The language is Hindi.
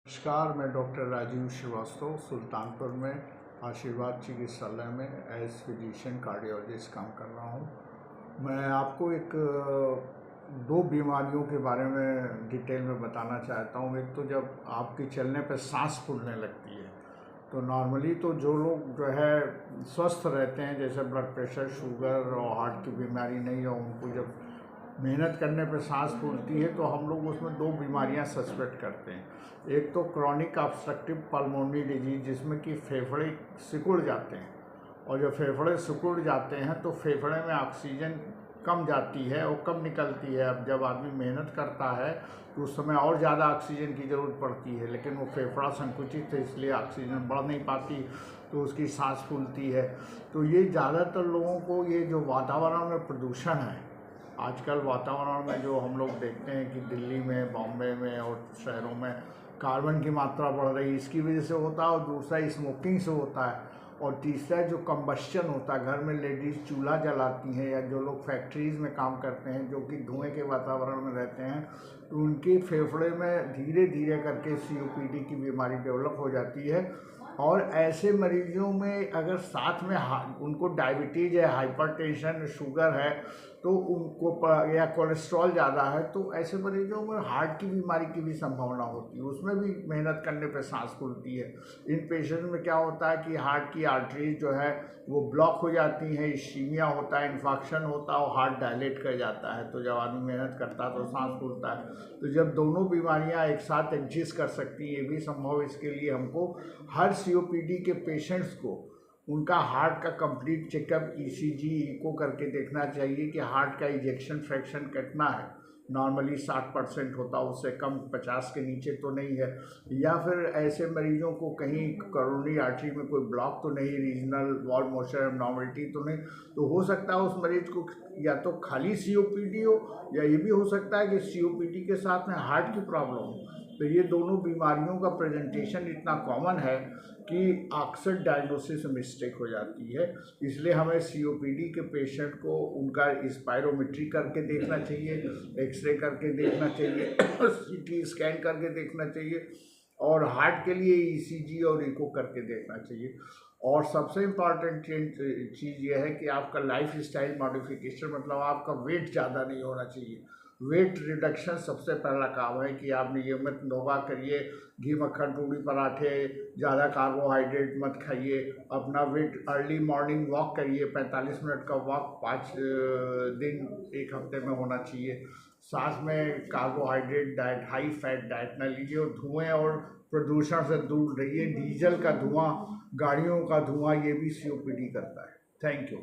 नमस्कार, मैं डॉक्टर राजीव श्रीवास्तव सुल्तानपुर में आशीर्वाद चिकित्सालय में एज फिजिशियन कार्डियोलॉजिस्ट काम कर रहा हूँ। मैं आपको दो बीमारियों के बारे में डिटेल में बताना चाहता हूँ। एक तो जब आपके चलने पर सांस फूलने लगती है, तो नॉर्मली तो जो लोग जो है स्वस्थ रहते हैं, जैसे ब्लड प्रेशर, शुगर और हार्ट की बीमारी नहीं हो, उनको जब मेहनत करने पर सांस फूलती है तो हम लोग उसमें दो बीमारियां सस्पेक्ट करते हैं। एक तो क्रॉनिक ऑब्स्ट्रक्टिव पल्मोनरी डिजीज, जिसमें कि फेफड़े सिकुड़ जाते हैं, और जब फेफड़े सिकुड़ जाते हैं तो फेफड़े में ऑक्सीजन कम जाती है और कम निकलती है। अब जब आदमी मेहनत करता है तो उस समय और ज़्यादा ऑक्सीजन की ज़रूरत पड़ती है, लेकिन वो फेफड़ा संकुचित है, इसलिए ऑक्सीजन बढ़ नहीं पाती, तो उसकी सांस फूलती है। तो ये ज़्यादातर लोगों को, ये जो वातावरण में प्रदूषण है आजकल, वातावरण में जो हम लोग देखते हैं कि दिल्ली में, बॉम्बे में और शहरों में कार्बन की मात्रा बढ़ रही है, इसकी वजह से होता है। और दूसरा स्मोकिंग से होता है। और तीसरा जो कंबस्शन होता है, घर में लेडीज़ चूल्हा जलाती हैं, या जो लोग फैक्ट्रीज़ में काम करते हैं जो कि धुएं के वातावरण में रहते हैं, तो उनके फेफड़े में धीरे धीरे करके COPD की बीमारी डेवलप हो जाती है। और ऐसे मरीजों में अगर साथ में उनको डायबिटीज़ है, हाइपरटेंशन, शुगर है, तो उनको या कोलेस्ट्रॉल ज़्यादा है, तो ऐसे मरीजों में हार्ट की बीमारी की भी संभावना होती है। उसमें भी मेहनत करने पे सांस फूलती है। इन पेशेंट में क्या होता है कि हार्ट की आर्टरीज जो है वो ब्लॉक हो जाती हैं, इश्कीमिया होता है, इन्फेक्शन होता है और हार्ट डायलेट कर जाता है। तो जब आदमी मेहनत करता है तो सांस फूलता है। तो जब दोनों बीमारियां एक साथ एग्जिस्ट कर सकती हैं, ये भी संभव। इसके लिए हमको हर COPD के पेशेंट्स को उनका हार्ट का कंप्लीट चेकअप, ECG, इको करके देखना चाहिए कि हार्ट का इजेक्शन फ्रैक्शन कितना है। नॉर्मली 60% होता है, उससे कम 50 के नीचे तो नहीं है। या फिर ऐसे मरीजों को कहीं करोनरी आर्टरी में कोई ब्लॉक तो नहीं, रीजनल वॉल मोशन एबनॉर्मलिटी तो नहीं, तो हो सकता है उस मरीज को या तो खाली COPD हो, या ये भी हो सकता है कि COPD के साथ में हार्ट की प्रॉब्लम हो। तो ये दोनों बीमारियों का प्रेजेंटेशन इतना कॉमन है कि अक्सर डायग्नोसिस में मिस्टेक हो जाती है। इसलिए हमें COPD के पेशेंट को उनका स्पायरोमेट्री करके देखना चाहिए, एक्सरे करके देखना चाहिए, CT स्कैन करके देखना चाहिए, और हार्ट के लिए ECG और इको करके देखना चाहिए। और सबसे इम्पॉर्टेंट चीज़ ये है कि आपका लाइफ स्टाइल मॉडिफिकेशन, मतलब आपका वेट ज़्यादा नहीं होना चाहिए। वेट रिडक्शन सबसे पहला काम है कि आप नियमित योगा करिए, घी मक्खन पूड़ी पराठे, ज़्यादा कार्बोहाइड्रेट मत खाइए, अपना वेट, अर्ली मॉर्निंग वॉक करिए, 45 मिनट का वॉक 5 दिन एक हफ्ते में होना चाहिए। साथ में carbohydrate diet, high fat diet ना लीजिए, और धुएँ और प्रदूषण से दूर रहिए। डीजल का धुआं, गाड़ियों का धुआं, ये भी COPD करता है। Thank you.